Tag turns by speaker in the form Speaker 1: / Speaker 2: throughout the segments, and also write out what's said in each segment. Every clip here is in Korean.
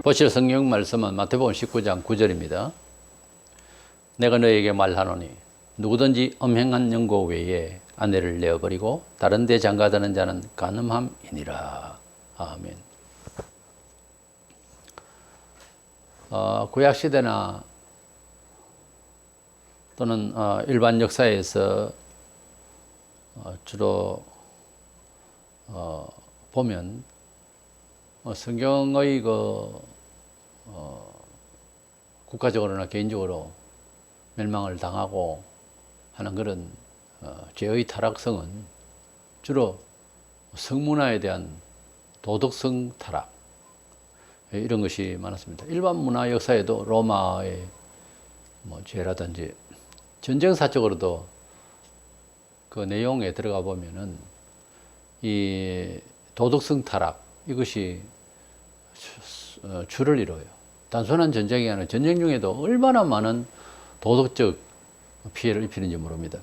Speaker 1: 보실 성경 말씀은 마태복음 19장 9절입니다. 내가 너에게 말하노니 누구든지 음행한 연고 외에 아내를 내어버리고 다른 데 장가드는 자는 간음함이니라. 아멘. 구약시대나 또는 일반 역사에서 주로 보면 성경의 국가적으로나 개인적으로 멸망을 당하고 하는 그런 죄의 타락성은 주로 성문화에 대한 도덕성 타락 이런 것이 많았습니다. 일반 문화 역사에도 로마의 죄라든지 전쟁사적으로도 그 내용에 들어가 보면은 이 도덕성 타락 이것이 주를 이뤄요. 단순한 전쟁이 아니라 전쟁 중에도 얼마나 많은 도덕적 피해를 입히는지 모릅니다.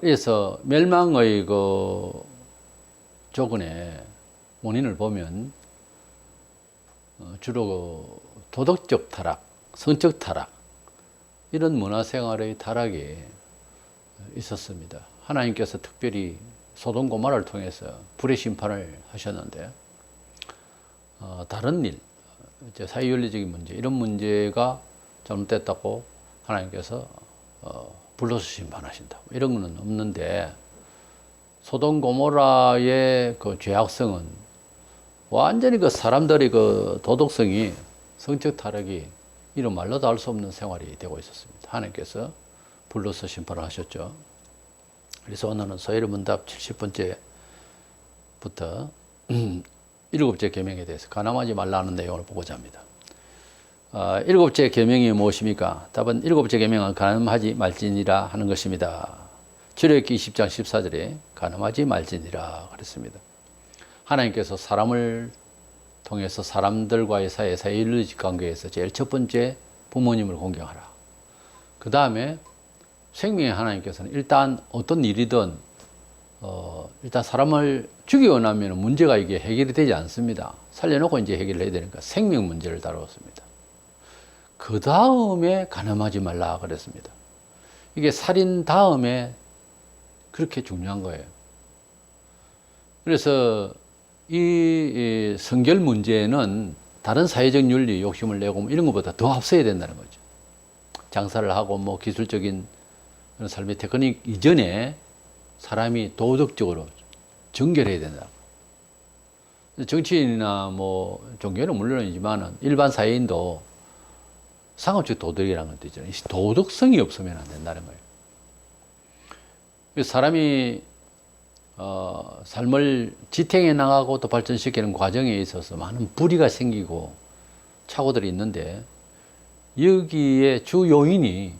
Speaker 1: 그래서 멸망의 그 조건의 원인을 보면 주로 그 도덕적 타락, 성적 타락 이런 문화생활의 타락이 있었습니다. 하나님께서 특별히 소돔 고모라를 통해서 불의 심판을 하셨는데 다른 일, 사회윤리적인 문제 이런 문제가 잘못됐다고 하나님께서 불로서 심판하신다 이런 건 없는데 소돔 고모라의 그 죄악성은 완전히 그 사람들의 그 도덕성이 성적 타락이 이런 말로도 할 수 없는 생활이 되고 있었습니다. 하나님께서 불로서 심판을 하셨죠. 그래서 오늘은 서해를 문답 70번째부터 7째 계명에 대해서 가늠하지 말라는 내용을 보고자 합니다. 7째 계명이 무엇입니까? 답은 7째 계명은 가늠하지 말지니라 하는 것입니다. 출애굽기 20장 14절에 가늠하지 말지니라 그랬습니다. 하나님께서 사람을 통해서 사람들과의 사회윤리적 관계에서 제일 첫 번째 부모님을 공경하라. 그 다음에 생명의 하나님께서는 일단 어떤 일이든 일단 사람을 죽이고 나면 문제가 이게 해결이 되지 않습니다. 살려놓고 이제 해결을 해야 되니까 생명 문제를 다루었습니다. 그 다음에 가늠하지 말라 그랬습니다. 이게 살인 다음에 그렇게 중요한 거예요. 그래서 이 성결 문제는 다른 사회적 윤리 욕심을 내고 이런 것보다 더 앞서야 된다는 거죠. 장사를 하고 기술적인 그런 삶의 테크닉 이전에 사람이 도덕적으로 정결해야 된다. 정치인이나 종교는 물론이지만 일반 사회인도 상업적 도덕이라는 것도 있잖아요. 도덕성이 없으면 안 된다는 거예요. 그래서 사람이 삶을 지탱해 나가고 또 발전시키는 과정에 있어서 많은 불의가 생기고 착오들이 있는데 여기에 주 요인이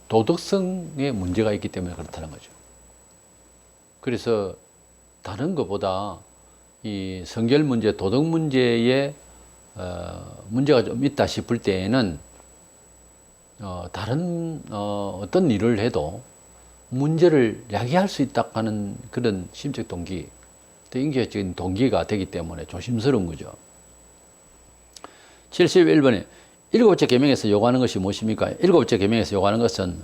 Speaker 1: 도덕성에 문제가 있기 때문에 그렇다는 거죠. 그래서 다른 것보다 이 성결 문제, 도덕 문제에 문제가 좀 있다 싶을 때에는 다른 어떤 일을 해도 문제를 야기할 수 있다 하는 그런 심적 동기, 또 인격적인 동기가 되기 때문에 조심스러운 거죠. 71번에 7째 계명에서 요구하는 것이 무엇입니까? 7째 계명에서 요구하는 것은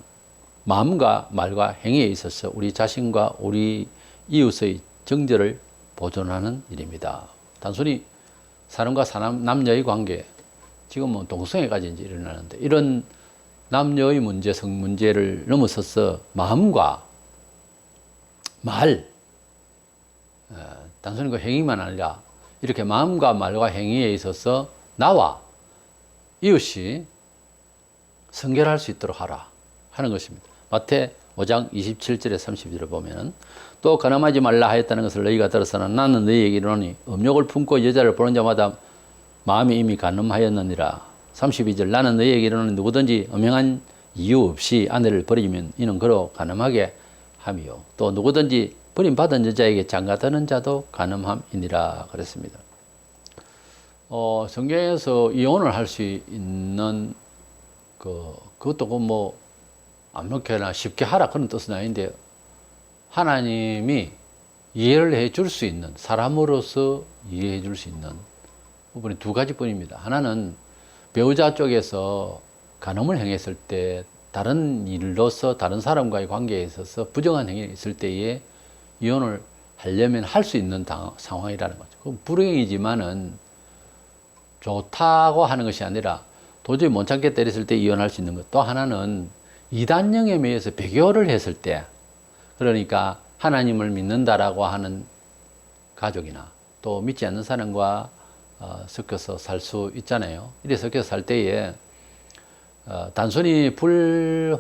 Speaker 1: 마음과 말과 행위에 있어서 우리 자신과 우리 이웃의 정절을 보존하는 일입니다. 단순히 사람과 사람, 남녀의 관계, 지금은 동성애까지 이제 일어나는데 이런 남녀의 문제, 성 문제를 넘어서서 마음과 말, 단순히 그 행위만 아니라 이렇게 마음과 말과 행위에 있어서 나와 이웃이 성결할 수 있도록 하라 하는 것입니다. 마태 5장 27절에 30절을 보면 또 가늠하지 말라 하였다는 것을 너희가 들었으나 나는 너희에게 이르노니 음욕을 품고 여자를 보는 자마다 마음이 이미 가늠하였느니라. 32절 나는 너희에게 이르노니 누구든지 음행한 이유 없이 아내를 버리면 이는 그로 가늠하게 함이요 또 누구든지 버림받은 여자에게 장가드는 자도 가늠함이니라 그랬습니다. 성경에서 이혼을 할 수 있는 그것도 아무렇게나 쉽게 하라 그런 뜻은 아닌데 하나님이 이해를 해줄 수 있는 사람으로서 이해해 줄 수 있는 부분이 두 가지뿐입니다. 하나는 배우자 쪽에서 간음을 행했을 때 다른 일로서 다른 사람과의 관계에 있어서 부정한 행위가 있을 때에 이혼을 하려면 할 수 있는 상황이라는 거죠. 그건 불행이지만은 좋다고 하는 것이 아니라 도저히 못 참게 때렸을 때 이혼할 수 있는 것. 또 하나는 이단령에 의해서 배교를 했을 때, 그러니까 하나님을 믿는다라고 하는 가족이나 또 믿지 않는 사람과 섞여서 살 수 있잖아요. 이래 섞여서 살 때에 단순히 불화음의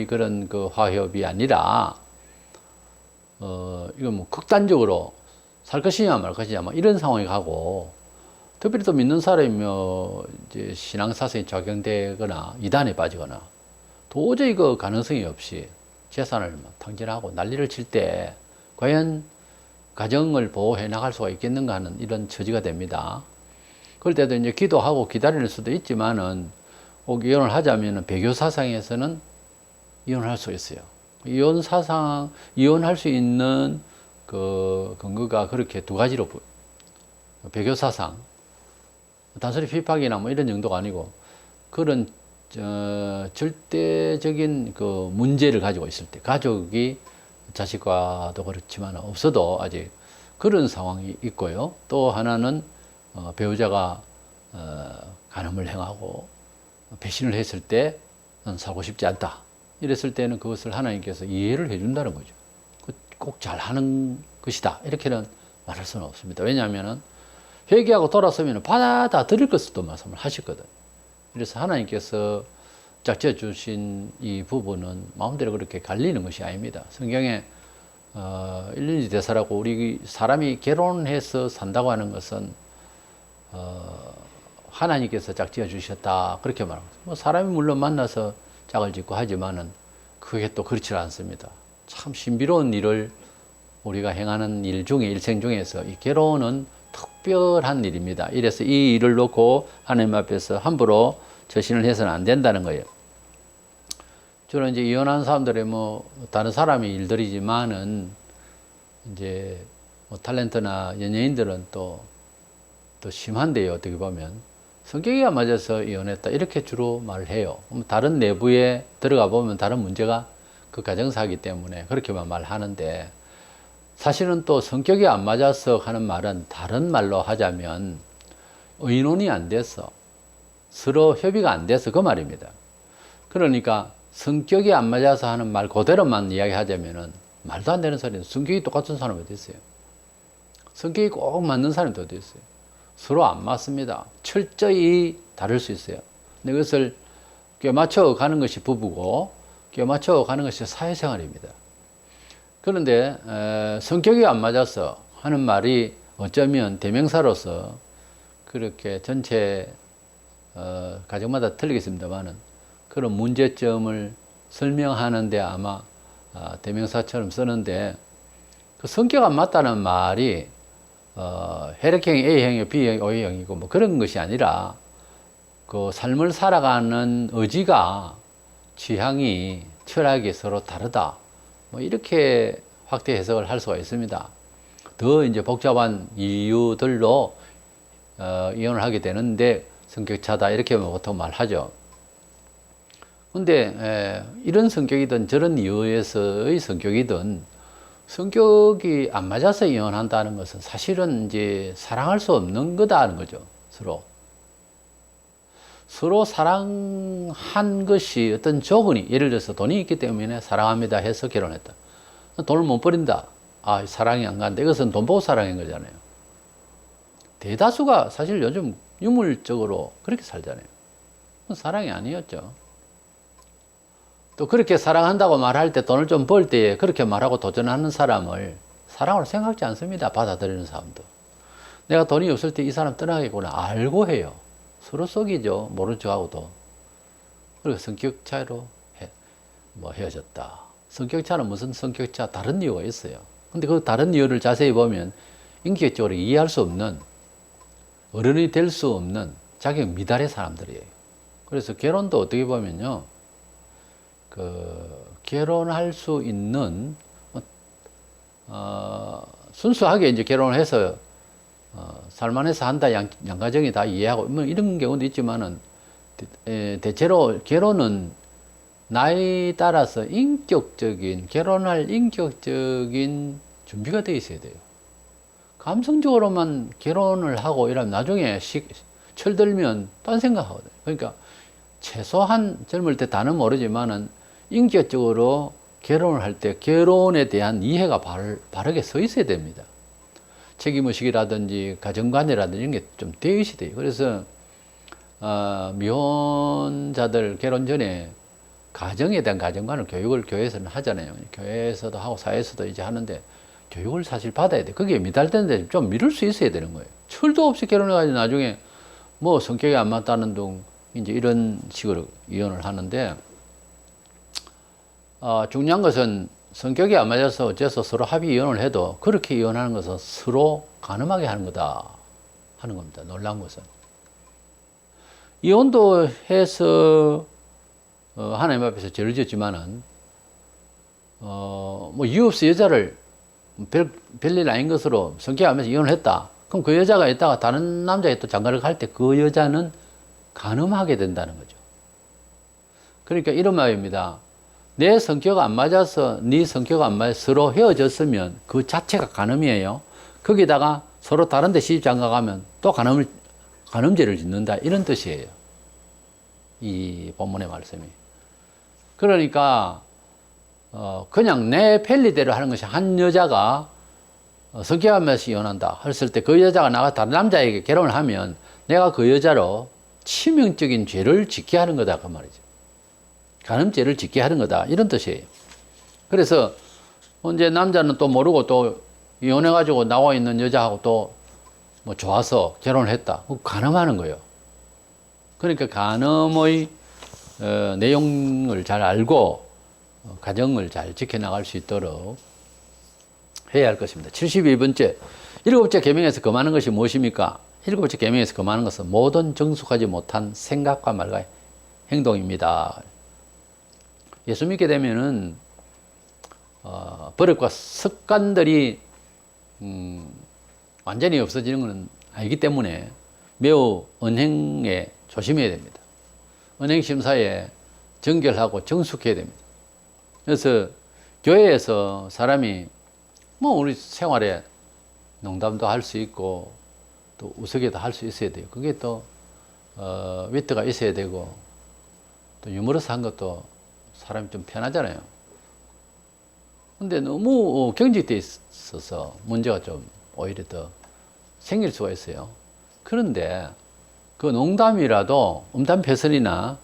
Speaker 1: 그런 그 화협이 아니라 이거 뭐 극단적으로 살 것이냐 말 것이냐 뭐 이런 상황이 가고, 특별히 또 믿는 사람이며 이제 신앙사상이 적용되거나 이단에 빠지거나 도저히 그 가능성이 없이 재산을 탕진하고 난리를 칠 때 과연 가정을 보호해 나갈 수가 있겠는가 하는 이런 처지가 됩니다. 그럴 때도 이제 기도하고 기다릴 수도 있지만은 꼭 이혼을 하자면 배교 사상에서는 이혼을 할 수 있어요. 이혼할 수 있는 그 근거가 그렇게 두 가지로 배교 사상, 단순히 핍박이나 뭐 이런 정도가 아니고 그런 절대적인 그 문제를 가지고 있을 때, 가족이 자식과도 그렇지만 없어도 아직 그런 상황이 있고요. 또 하나는 배우자가 간음을 행하고 배신을 했을 때 난 살고 싶지 않다, 이랬을 때는 그것을 하나님께서 이해를 해준다는 거죠. 꼭 잘하는 것이다 이렇게는 말할 수는 없습니다. 왜냐하면 회개하고 돌아서면 받아들일 것도 말씀을 하셨거든. 그래서 하나님께서 짝지어 주신 이 부분은 마음대로 그렇게 갈리는 것이 아닙니다. 성경에 일륜지 대사라고 우리 사람이 결혼해서 산다고 하는 것은 하나님께서 짝지어 주셨다 그렇게 말합니다. 뭐 사람이 물론 만나서 짝을 짓고 하지만은 그게 또 그렇지 않습니다. 참 신비로운 일을 우리가 행하는 일 중에 일생 중에서 이 결혼은 특별한 일입니다. 이래서 이 일을 놓고 하나님 앞에서 함부로 저신을 해서는 안 된다는 거예요. 주로 이제 이혼한 사람들의 뭐 다른 사람의 일들이지만은 이제 뭐 탤런트나 연예인들은 또 심한데요. 어떻게 보면 성격이 안 맞아서 이혼했다 이렇게 주로 말을 해요. 다른 내부에 들어가 보면 다른 문제가 그 가정사이기 때문에 그렇게만 말하는데, 사실은 또 성격이 안 맞아서 하는 말은 다른 말로 하자면 의논이 안 돼서 서로 협의가 안 돼서 그 말입니다. 그러니까 성격이 안 맞아서 하는 말 그대로만 이야기하자면은 말도 안 되는 소리는 성격이 똑같은 사람이 어디 있어요? 성격이 꼭 맞는 사람이 어디 있어요? 서로 안 맞습니다. 철저히 다를 수 있어요. 근데 그것을 껴맞춰 가는 것이 부부고 껴맞춰 가는 것이 사회생활입니다. 그런데 성격이 안 맞아서 하는 말이 어쩌면 대명사로서 그렇게 전체 가정마다 틀리겠습니다만은 그런 문제점을 설명하는데 아마 대명사처럼 쓰는데, 그 성격 안 맞다는 말이 혈액형이 A형이고 B형이 O형이고 뭐 그런 것이 아니라 그 삶을 살아가는 의지가, 취향이, 철학이 서로 다르다, 뭐 이렇게 확대 해석을 할 수가 있습니다. 더 이제 복잡한 이유들로 이혼을 하게 되는데 성격차다 이렇게 보통 말하죠. 근데 이런 성격이든 저런 이유에서의 성격이든 성격이 안 맞아서 이혼한다는 것은 사실은 이제 사랑할 수 없는 거다는 거죠. 서로 사랑한 것이 어떤 조건이, 예를 들어서 돈이 있기 때문에 사랑합니다 해서 결혼했다. 돈을 못 버린다. 아, 사랑이 안 간다. 이것은 돈 보고 사랑한 거잖아요. 대다수가 사실 요즘 유물적으로 그렇게 살잖아요. 사랑이 아니었죠. 또 그렇게 사랑한다고 말할 때, 돈을 좀 벌 때 그렇게 말하고 도전하는 사람을 사랑으로 생각지 않습니다. 받아들이는 사람도. 내가 돈이 없을 때 이 사람 떠나겠구나 알고 해요. 서로 속이죠. 모른 척하고도. 그리고 성격 차이로 헤어졌다. 성격 차는 무슨 성격 차? 다른 이유가 있어요. 근데 그 다른 이유를 자세히 보면 인격적으로 이해할 수 없는, 어른이 될 수 없는 자격 미달의 사람들이에요. 그래서 결혼도 어떻게 보면요, 결혼할 수 있는 순수하게 이제 결혼을 해서 살만해서 한다, 양가정이 다 이해하고, 뭐 이런 경우도 있지만은, 대체로 결혼은 나이 따라서 결혼할 인격적인 준비가 돼 있어야 돼요. 감성적으로만 결혼을 하고 이러면 나중에 철들면 딴 생각하거든요. 그러니까 최소한 젊을 때 다는 모르지만은 인격적으로 결혼을 할 때 결혼에 대한 이해가 바르게 서 있어야 됩니다. 책임의식이라든지 가정관이라든지 이런 게 좀 되어 있어야 돼요. 그래서 미혼자들 결혼 전에 가정에 대한 가정관을 교육을 교회에서는 하잖아요. 교회에서도 하고 사회에서도 이제 하는데 교육을 사실 받아야 돼. 그게 미달되는데 좀 미룰 수 있어야 되는 거예요. 철도 없이 결혼해가지고 나중에 뭐 성격이 안 맞다는 둥 이제 이런 식으로 이혼을 하는데 중요한 것은 성격이 안 맞아서 어째서 서로 합의 이혼을 해도 그렇게 이혼하는 것은 서로 가늠하게 하는 거다 하는 겁니다. 놀라운 것은 이혼도 해서 하나님 앞에서 죄를 지었지만은 뭐 이유 없이 여자를 별일 아닌 것으로 성격이 안 맞아서 이혼을 했다. 그럼 그 여자가 있다가 다른 남자에 또 장가를 갈 때 그 여자는 가늠하게 된다는 거죠. 그러니까 이런 말입니다. 내 성격 안 맞아서 네 성격 안 맞아서 서로 헤어졌으면 그 자체가 간음이에요. 거기다가 서로 다른 데 시집 장가 가면 또 간음죄를 짓는다 이런 뜻이에요. 이 본문의 말씀이. 그러니까 그냥 내 편리대로 하는 것이 한 여자가 성격 안 맞아서 이혼한다 했을 때 그 여자가 나가 다른 남자에게 결혼을 하면 내가 그 여자로 치명적인 죄를 짓게 하는 거다 그 말이죠. 간음죄를 짓게 하는 거다 이런 뜻이에요. 그래서 이제 남자는 또 모르고 또 이혼해가지고 나와 있는 여자하고 또 뭐 좋아서 결혼을 했다. 간음하는 거예요. 그러니까 간음의 내용을 잘 알고 가정을 잘 지켜나갈 수 있도록 해야 할 것입니다. 72번째, 일곱째 계명에서 금하는 것이 무엇입니까? 일곱째 계명에서 금하는 것은 모든 정숙하지 못한 생각과 말과 행동입니다. 예수 믿게 되면은 버릇과 습관들이 완전히 없어지는 것은 아니기 때문에 매우 언행에 조심해야 됩니다. 언행 심사에 정결하고 정숙해야 됩니다. 그래서 교회에서 사람이 뭐 우리 생활에 농담도 할 수 있고 또 우스개도 할 수 있어야 돼요. 그게 또 위트가 있어야 되고 또 유머러스한 것도 사람이 좀 편하잖아요. 근데 너무 경직돼 있어서 문제가 좀 오히려 더 생길 수가 있어요. 그런데 그 농담이라도 음담패설이나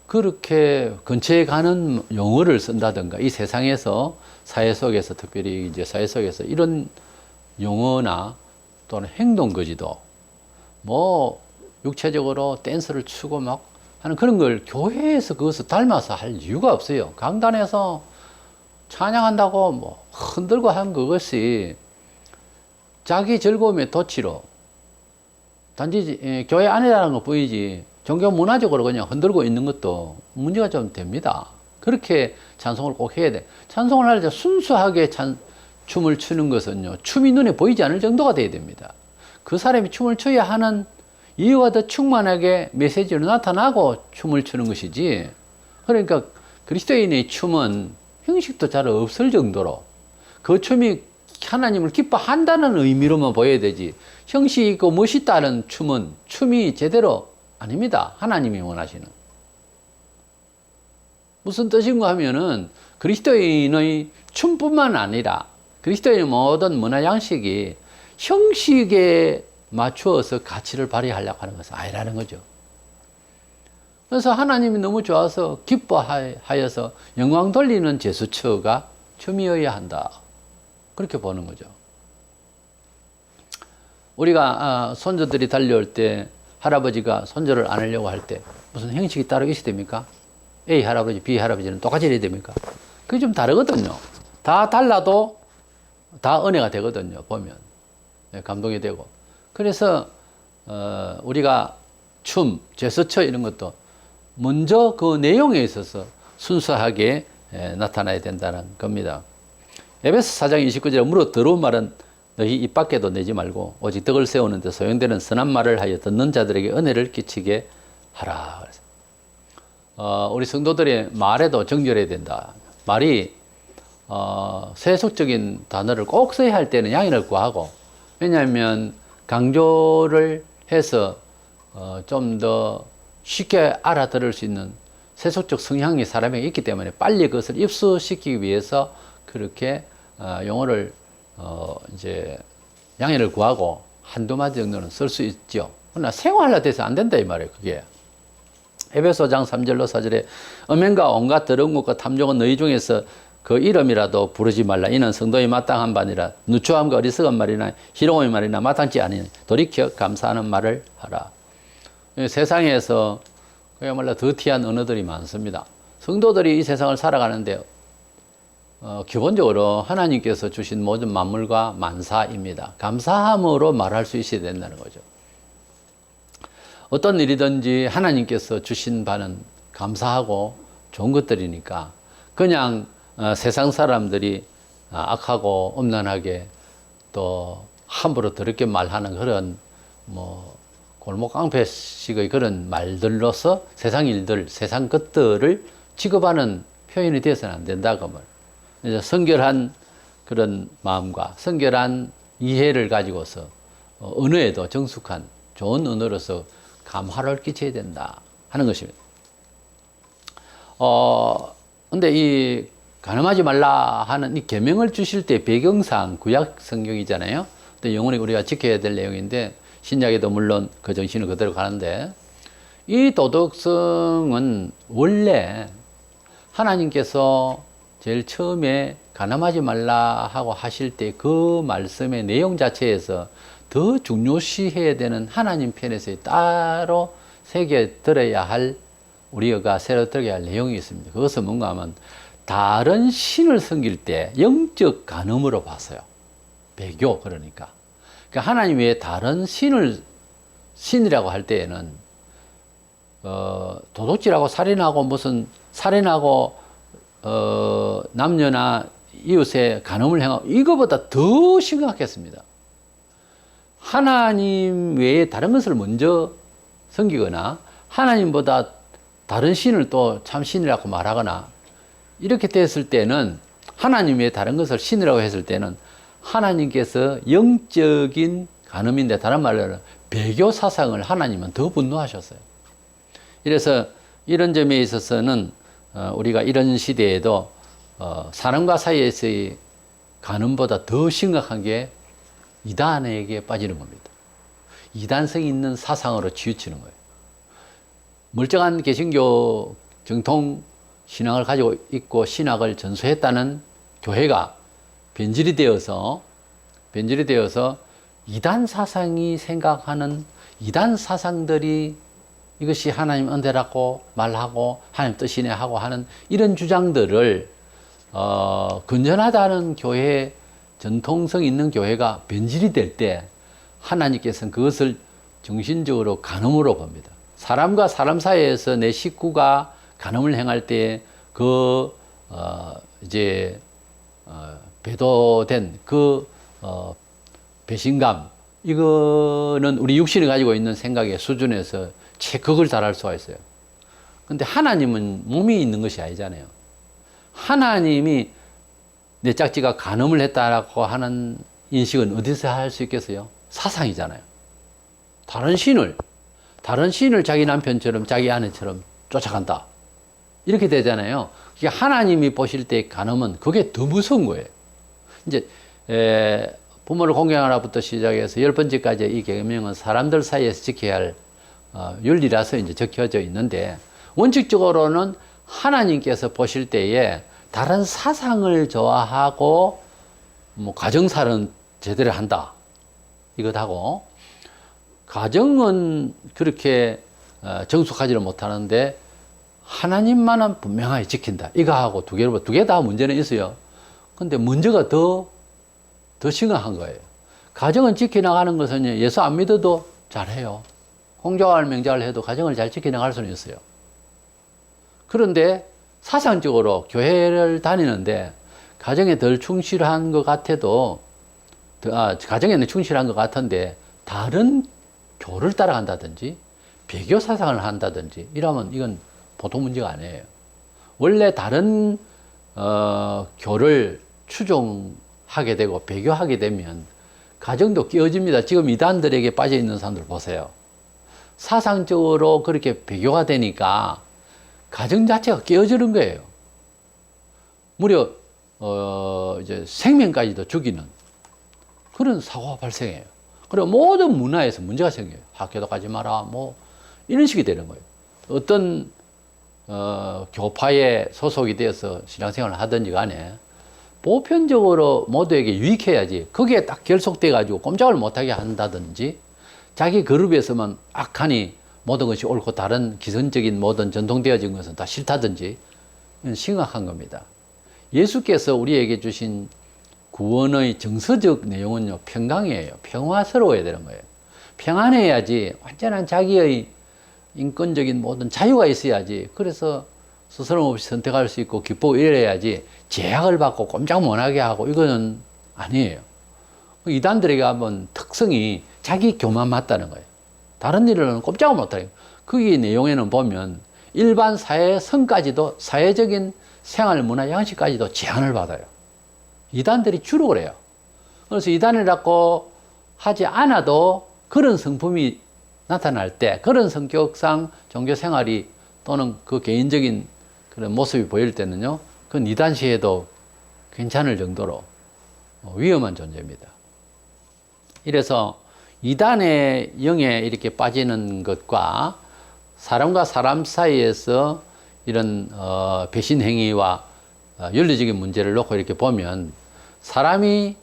Speaker 1: 그렇게 근처에 가는 용어를 쓴다든가 이 세상에서 사회 속에서 특별히 이제 사회 속에서 이런 용어나 또는 행동거지도 뭐 육체적으로 댄스를 추고 막 하는 그런 걸 교회에서 그것을 닮아서 할 이유가 없어요. 강단에서 찬양한다고 뭐 흔들고 한 그것이 자기 즐거움의 도취로 단지 교회 안에라는 거 보이지 종교 문화적으로 그냥 흔들고 있는 것도 문제가 좀 됩니다. 그렇게 찬송을 꼭 해야 돼. 찬송을 할 때 순수하게 춤을 추는 것은요, 춤이 눈에 보이지 않을 정도가 돼야 됩니다. 그 사람이 춤을 춰야 하는 이유가 더 충만하게 메시지로 나타나고 춤을 추는 것이지. 그러니까 그리스도인의 춤은 형식도 잘 없을 정도로 그 춤이 하나님을 기뻐한다는 의미로만 보여야 되지, 형식이 있고 멋있다는 춤이 제대로 아닙니다. 하나님이 원하시는. 무슨 뜻인가 하면은 그리스도인의 춤뿐만 아니라 그리스도인의 모든 문화 양식이 형식에 맞추어서 가치를 발휘하려고 하는 것은 아니라는 거죠. 그래서 하나님이 너무 좋아서 기뻐하여서 영광 돌리는 제수처가 춤이어야 한다. 그렇게 보는 거죠. 우리가 손자들이 달려올 때 할아버지가 손자를 안으려고 할 때 무슨 형식이 따로 있어야 됩니까? A 할아버지, B 할아버지는 똑같이 해야 됩니까? 그게 좀 다르거든요. 다 달라도 다 은혜가 되거든요. 보면 감동이 되고. 그래서 우리가 춤, 제스처 이런 것도 먼저 그 내용에 있어서 순수하게 나타나야 된다는 겁니다. 에베소 4장 29절에 무릇 더러운 말은 너희 입 밖에도 내지 말고 오직 덕을 세우는 데 소용되는 선한 말을 하여 듣는 자들에게 은혜를 끼치게 하라. 우리 성도들의 말에도 정결해야 된다. 말이 세속적인 단어를 꼭 써야 할 때는 양해를 구하고, 왜냐하면 강조를 해서 좀 더 쉽게 알아들을 수 있는 세속적 성향이 사람에게 있기 때문에 빨리 그것을 입수시키기 위해서 그렇게 용어를 이제 양해를 구하고 한두 마디 정도는 쓸 수 있죠. 그러나 생활화 돼서 안 된다 이 말이에요. 그게 에베소장 3절로 4절에 음행과 온갖 더러운 것과 탐욕은 너희 중에서 그 이름이라도 부르지 말라. 이는 성도에 마땅한 바니라. 누추함과 어리석은 말이나 희롱의 말이나 마땅치 아니니 돌이켜 감사하는 말을 하라. 세상에서 그야말로 더티한 언어들이 많습니다. 성도들이 이 세상을 살아가는데 기본적으로 하나님께서 주신 모든 만물과 만사입니다. 감사함으로 말할 수 있어야 된다는 거죠. 어떤 일이든지 하나님께서 주신 바는 감사하고 좋은 것들이니까 그냥 세상 사람들이 악하고 음란하게 또 함부로 더럽게 말하는 그런 골목 깡패식의 그런 말들로서 세상 일들, 세상 것들을 취급하는 표현이 되어서는 안 된다 그 말. 이제 성결한 그런 마음과 성결한 이해를 가지고서 언어에도 정숙한 좋은 언어로서 감화를 끼쳐야 된다 하는 것입니다. 근데 이 간음하지 말라 하는 이 계명을 주실 때 배경상 구약 성경이잖아요. 또 영원히 우리가 지켜야 될 내용인데 신약에도 물론 그 정신을 그대로 가는데 이 도덕성은 원래 하나님께서 제일 처음에 간음하지 말라 하고 하실 때 그 말씀의 내용 자체에서 더 중요시해야 되는 하나님 편에서 따로 새겨 들어야 할 우리가 새로 들어야 할 내용이 있습니다. 그것은 뭔가 하면 다른 신을 섬길 때 영적 간음으로 봤어요. 배교 그러니까. 그러니까 하나님 외에 다른 신이라고 할 때에는 도둑질하고 살인하고 무슨 살인하고 남녀나 이웃에 간음을 행하고 이거보다 더 심각했습니다. 하나님 외에 다른 것을 먼저 섬기거나 하나님보다 다른 신을 또 참 신이라고 말하거나 이렇게 됐을 때는 하나님 외에 다른 것을 신이라고 했을 때는 하나님께서 영적인 간음인데 다른 말로는 배교 사상을 하나님은 더 분노하셨어요. 이래서 이런 점에 있어서는 우리가 이런 시대에도 사람과 사이에서의 간음보다 더 심각한 게 이단에게 빠지는 겁니다. 이단성이 있는 사상으로 치우치는 거예요. 멀쩡한 개신교 정통 신앙을 가지고 있고 신학을 전수했다는 교회가 변질이 되어서 이단 사상이 생각하는 이단 사상들이 이것이 하나님 은혜라고 말하고 하나님 뜻이네 하고 하는 이런 주장들을 건전하다는 교회 전통성 있는 교회가 변질이 될 때 하나님께서는 그것을 정신적으로 간음으로 봅니다. 사람과 사람 사이에서 내 식구가 간음을 행할 때 배도된 배신감 이거는 우리 육신이 가지고 있는 생각의 수준에서 최극을 달할 수가 있어요. 근데 하나님은 몸이 있는 것이 아니잖아요. 하나님이 내 짝지가 간음을 했다라고 하는 인식은 어디서 할 수 있겠어요? 사상이잖아요. 다른 신을 자기 남편처럼 자기 아내처럼 쫓아간다. 이렇게 되잖아요. 하나님이 보실 때 간음은 그게 더 무서운 거예요. 이제 부모를 공경하라부터 시작해서 10번째까지 이 계명은 사람들 사이에서 지켜야 할 윤리라서 이제 적혀져 있는데 원칙적으로는 하나님께서 보실 때에 다른 사상을 좋아하고 가정살은 제대로 한다. 이것하고 가정은 그렇게 정숙하지를 못하는데 하나님만은 분명하게 지킨다. 이거하고 두 개 다 문제는 있어요. 근데 문제가 더 심각한 거예요. 가정은 지켜나가는 것은 예수 안 믿어도 잘해요. 홍조할 명작을 해도 가정을 잘 지켜나갈 수는 있어요. 그런데 사상적으로 교회를 다니는데 가정에 덜 충실한 것 같아도 가정에는 충실한 것 같은데 다른 교를 따라간다든지 배교 사상을 한다든지 이러면 이건 보통 문제가 아니에요. 원래 다른 교를 추종하게 되고 배교하게 되면 가정도 깨어집니다. 지금 이단들에게 빠져 있는 사람들 보세요. 사상적으로 그렇게 배교가 되니까 가정 자체가 깨어지는 거예요. 무려 이제 생명까지도 죽이는 그런 사고가 발생해요. 그리고 모든 문화에서 문제가 생겨요. 학교도 가지 마라, 뭐 이런 식이 되는 거예요. 어떤 교파에 소속이 되어서 신앙생활을 하든지 간에 보편적으로 모두에게 유익해야지 거기에 딱 결속돼 가지고 꼼짝을 못하게 한다든지 자기 그룹에서만 악하니 모든 것이 옳고 다른 기성적인 모든 전통되어진 것은 다 싫다든지 이건 심각한 겁니다. 예수께서 우리에게 주신 구원의 정서적 내용은요, 평강이에요. 평화스러워야 되는 거예요. 평안해야지 완전한 자기의 인권적인 모든 자유가 있어야지. 그래서 스스럼 없이 선택할 수 있고 기쁘고 이래야지 제약을 받고 꼼짝 못하게 하고 이거는 아니에요. 이단들에게 한번 특성이 자기 교만 맞다는 거예요. 다른 일은 꼼짝을 못하게. 거기 내용에는 보면 일반 사회 성까지도 사회적인 생활 문화 양식까지도 제한을 받아요. 이단들이 주로 그래요. 그래서 이단이라고 하지 않아도 그런 성품이 나타날 때 그런 성격상 종교 생활이 또는 그 개인적인 그런 모습이 보일 때는요, 그건 이단시에도 괜찮을 정도로 위험한 존재입니다. 이래서 이단의 영에 이렇게 빠지는 것과 사람과 사람 사이에서 이런 배신 행위와 윤리적인 문제를 놓고 이렇게 보면 사람이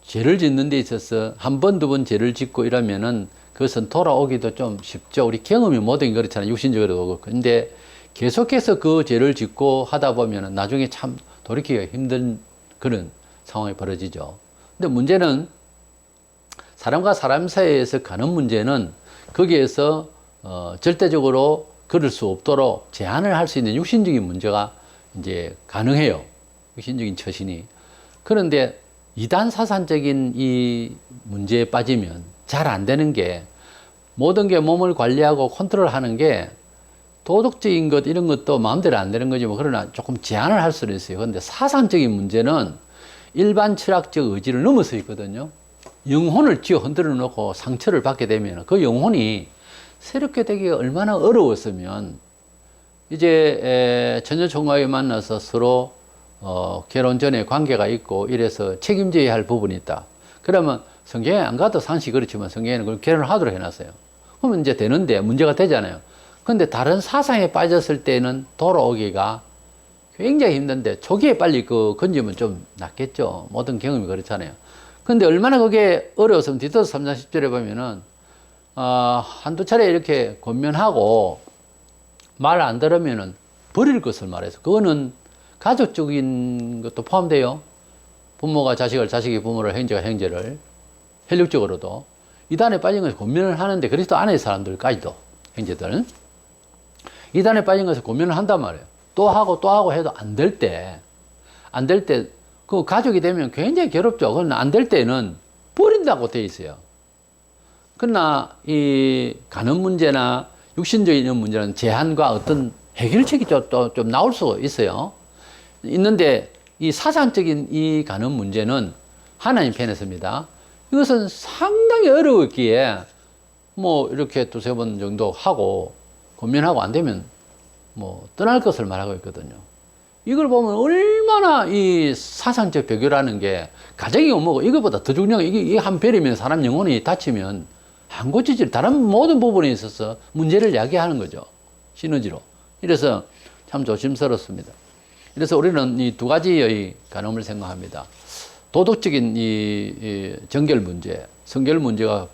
Speaker 1: 죄를 짓는 데 있어서 한 번, 두 번 죄를 짓고 이러면은 그것은 돌아오기도 좀 쉽죠. 우리 경험이 모든 게 그렇잖아요. 육신적으로도. 근데 계속해서 그 죄를 짓고 하다 보면은 나중에 참 돌이키기가 힘든 그런 상황이 벌어지죠. 근데 문제는 사람과 사람 사이에서 가는 문제는 거기에서 절대적으로 그럴 수 없도록 제한을 할 수 있는 육신적인 문제가 이제 가능해요. 육신적인 처신이. 그런데 이단 사상적인 이 문제에 빠지면 잘 안 되는 게 모든 게 몸을 관리하고 컨트롤하는 게 도덕적인 것 이런 것도 마음대로 안 되는 거지 뭐 그러나 조금 제한을 할 수는 있어요. 그런데 사상적인 문제는 일반 철학적 의지를 넘어서 있거든요. 영혼을 쥐어 흔들어 놓고 상처를 받게 되면 그 영혼이 새롭게 되기가 얼마나 어려웠으면 이제 처녀 총각이 만나서 서로 결혼 전에 관계가 있고 이래서 책임져야 할 부분이 있다. 그러면 성경에 안 가도 상식이 그렇지만 성경에는 그걸 결혼을 하도록 해놨어요. 그러면 이제 되는데 문제가 되잖아요. 근데 다른 사상에 빠졌을 때는 돌아오기가 굉장히 힘든데 초기에 빨리 건지면 좀 낫겠죠. 모든 경험이 그렇잖아요. 근데 얼마나 그게 어려웠으면 디도서 3장 10절에 보면은 한두 차례 이렇게 권면하고 말 안 들으면은 버릴 것을 말해서 그거는 가족적인 것도 포함돼요. 부모가 자식을, 자식이 부모를, 형제가 형제를 혈육적으로도 이단에 빠진 것을 권면을 하는데 그리스도 안의 사람들까지도 형제들 이단에 빠진 것을 권면을 한단 말이에요. 또 하고 해도 안 될 때 그 가족이 되면 굉장히 괴롭죠. 그러나 안 될 때는 버린다고 돼 있어요. 그러나 이 가는 문제나 육신적인 문제는 제한과 어떤 해결책이 좀 나올 수 있어요. 있는데 이 사상적인 이 가는 문제는 하나님 편에서입니다. 이것은 상당히 어려웠기에 뭐 이렇게 두세 번 정도 하고 권면하고 안 되면 뭐 떠날 것을 말하고 있거든요. 이걸 보면 얼마나 이 사상적 배교라는 게 가정이 뭐고 이것보다 더 중요한 게 이게 한 별이면 사람 영혼이 다치면 안 고치지 다른 모든 부분에 있어서 문제를 야기하는 거죠. 시너지로. 이래서 참 조심스럽습니다. 그래서 우리는 이 두 가지의 가늠을 생각합니다. 도덕적인 이 정결 문제, 성결 문제가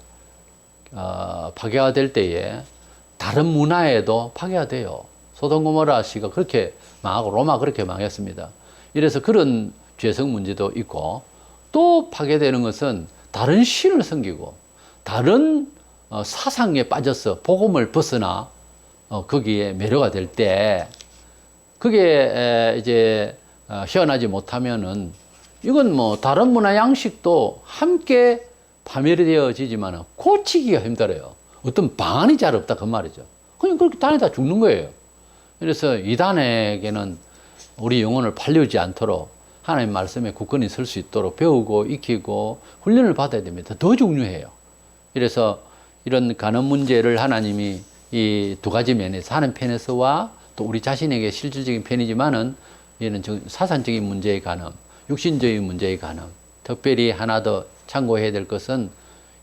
Speaker 1: 파괴가 될 때에 다른 문화에도 파괴가 돼요. 소돔 고모라 시가 그렇게 망하고 로마 그렇게 망했습니다. 이래서 그런 죄성 문제도 있고 또 파괴되는 것은 다른 신을 섬기고 다른 사상에 빠져서 복음을 벗어나 거기에 매료가 될 때 그게 이제 헤어나지 못하면은 이건 뭐 다른 문화 양식도 함께 파멸되어지지만 고치기가 힘들어요. 어떤 방안이 잘 없다 그 말이죠. 그냥 그렇게 다니다 죽는 거예요. 그래서 이단에게는 우리 영혼을 팔려지 않도록 하나님 말씀에 굳건히 설 수 있도록 배우고 익히고 훈련을 받아야 됩니다. 더 중요해요. 그래서 이런 간음 문제를 하나님이 이 두 가지 면에서 하는 편에서와 또 우리 자신에게 실질적인 편이지만은 얘는 사산적인 문제의 간음, 육신적인 문제의 간음, 특별히 하나 더 참고해야 될 것은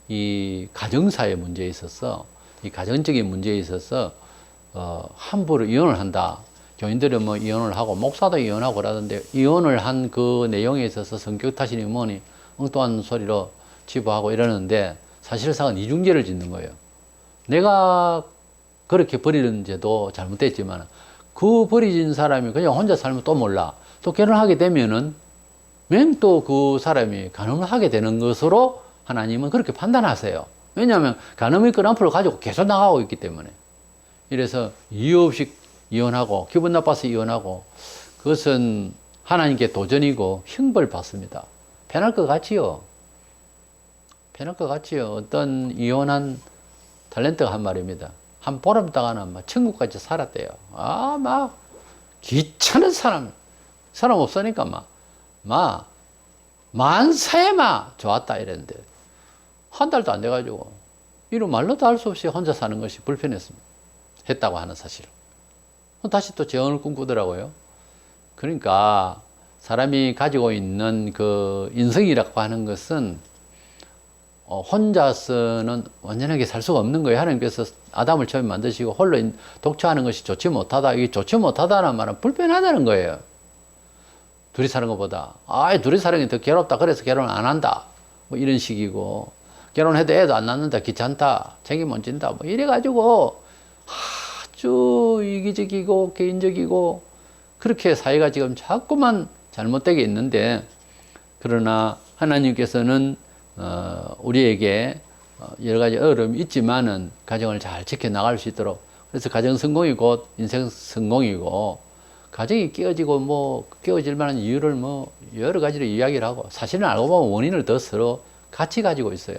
Speaker 1: 이 가정사의 문제에 있어서 이 가정적인 문제에 있어서 함부로 이혼을 한다. 교인들은 뭐 이혼을 하고 목사도 이혼하고 그러던데 이혼을 한 그 내용에 있어서 성격 탓이니 뭐니 엉뚱한 소리로 치부하고 이러는데 사실상은 이중죄를 짓는 거예요. 내가 그렇게 버리는 죄도 잘못됐지만 그 버리진 사람이 그냥 혼자 살면 또 몰라. 또 결혼하게 되면은 맨 또 그 사람이 간음을 하게 되는 것으로 하나님은 그렇게 판단하세요. 왜냐하면 간음의 끈앞을 가지고 계속 나가고 있기 때문에. 이래서 이유 없이 이혼하고 기분 나빠서 이혼하고 그것은 하나님께 도전이고 형벌 받습니다. 편할 것 같지요? 편할 것 같지요? 어떤 이혼한 탤런트가 한 말입니다. 한 보름동안은 막 천국까지 살았대요. 막 귀찮은 사람 없으니까 만사에 좋았다 이랬는데 한 달도 안 돼가지고 이런 말로도 할 수 없이 혼자 사는 것이 불편했습니다. 했다고 하는 사실. 다시 또 재혼을 꿈꾸더라고요. 그러니까 사람이 가지고 있는 그 인성이라고 하는 것은 혼자서는 완전하게 살 수가 없는 거예요. 하나님께서 아담을 처음 만드시고 홀로 독처하는 것이 좋지 못하다. 이게 좋지 못하다는 말은 불편하다는 거예요. 둘이 사는 것보다. 둘이 사는 게 더 괴롭다. 그래서 결혼 안 한다. 뭐 이런 식이고. 결혼해도 애도 안 낳는다. 귀찮다. 책임 못 진다. 뭐 이래가지고 아주 이기적이고 개인적이고 그렇게 사회가 지금 자꾸만 잘못되게 있는데 그러나 하나님께서는 우리에게 여러 가지 어려움이 있지만은 가정을 잘 지켜나갈 수 있도록 그래서 가정 성공이 곧 인생 성공이고 가정이 깨어질 만한 이유를 여러 가지로 이야기를 하고 사실은 알고 보면 원인을 더 서로 같이 가지고 있어요.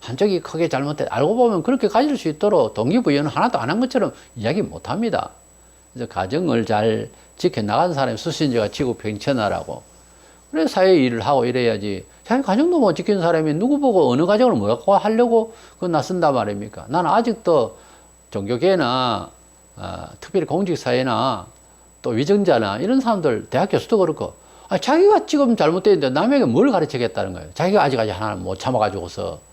Speaker 1: 한쪽이 크게 잘못해 알고 보면 그렇게 가질 수 있도록 동기부여는 하나도 안 한 것처럼 이야기 못 합니다. 그래서 가정을 잘 지켜나가는 사람이 수신제가 지구 평천하라고 그래서 사회 일을 하고 이래야지 자기 가정도 못 지키는 사람이 누구 보고 어느 가정을 뭐 갖고 하려고 그 나선단 말입니까? 나는 아직도 종교계나 특별히 공직사회나 또 위정자나 이런 사람들 대학 교수도 그렇고 자기가 지금 잘못되어 있는데 남에게 뭘 가르치겠다는 거예요. 자기가 아직까지 하나를 못 참아가지고서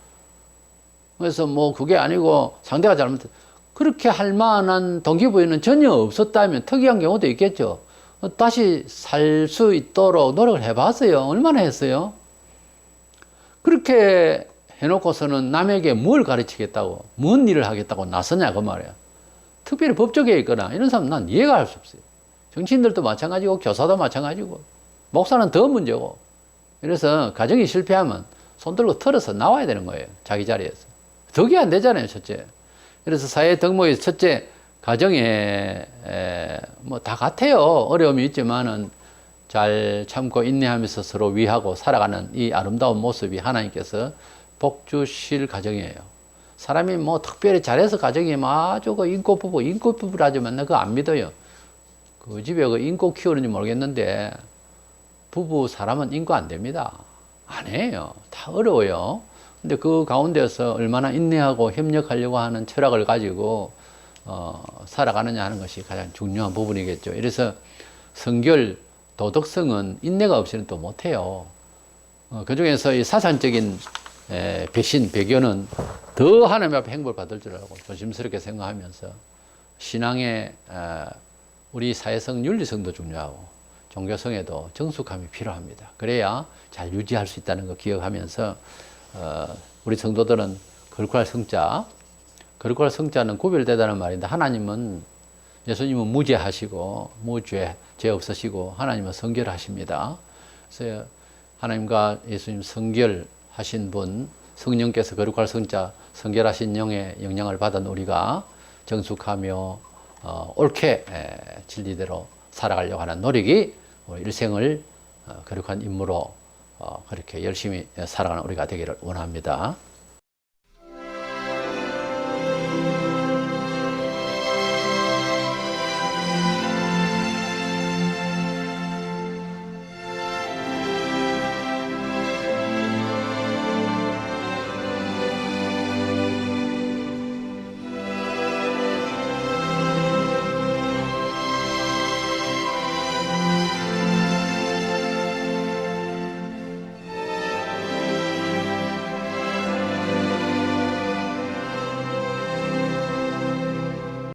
Speaker 1: 그래서 그게 아니고 상대가 잘못해 그렇게 할 만한 동기부여는 전혀 없었다면 특이한 경우도 있겠죠. 다시 살 수 있도록 노력을 해봤어요. 얼마나 했어요? 그렇게 해놓고서는 남에게 뭘 가르치겠다고, 뭔 일을 하겠다고 나서냐, 그 말이야. 특별히 법조계에 있거나 이런 사람 난 이해가 할 수 없어요. 정치인들도 마찬가지고, 교사도 마찬가지고, 목사는 더 문제고. 그래서 가정이 실패하면 손 들고 털어서 나와야 되는 거예요. 자기 자리에서. 덕이 안 되잖아요, 첫째. 그래서 사회 덕목에서 첫째, 가정에 다 같아요. 어려움이 있지만은 잘 참고 인내하면서 서로 위하고 살아가는 이 아름다운 모습이 하나님께서 복 주실 가정이에요. 사람이 특별히 잘해서 가정이 아주 인꼬부부라지만 나 그거 안 믿어요. 그 집에 그 인꼬 키우는지 모르겠는데 부부 사람은 인꼬 안 됩니다. 안 해요. 다 어려워요. 근데 그 가운데서 얼마나 인내하고 협력하려고 하는 철학을 가지고 살아가느냐 하는 것이 가장 중요한 부분이겠죠. 이래서 성결, 도덕성은 인내가 없이는 또 못해요. 그 중에서 이 사산적인 배신, 배교는 더 하나님 앞에 행복을 받을 줄 알고 조심스럽게 생각하면서 신앙의 우리 사회성, 윤리성도 중요하고 종교성에도 정숙함이 필요합니다. 그래야 잘 유지할 수 있다는 거 기억하면서 우리 성도들은 거룩할 성자는 구별되다는 말인데 하나님은 예수님은 무죄하시고 죄 없으시고 하나님은 성결하십니다. 그래서 하나님과 예수님 성결하신 분 성령께서 거룩할 성자 성결하신 영의 영향을 받은 우리가 정숙하며 옳게 진리대로 살아가려고 하는 노력이 우리 일생을 거룩한 인물로 그렇게 열심히 살아가는 우리가 되기를 원합니다.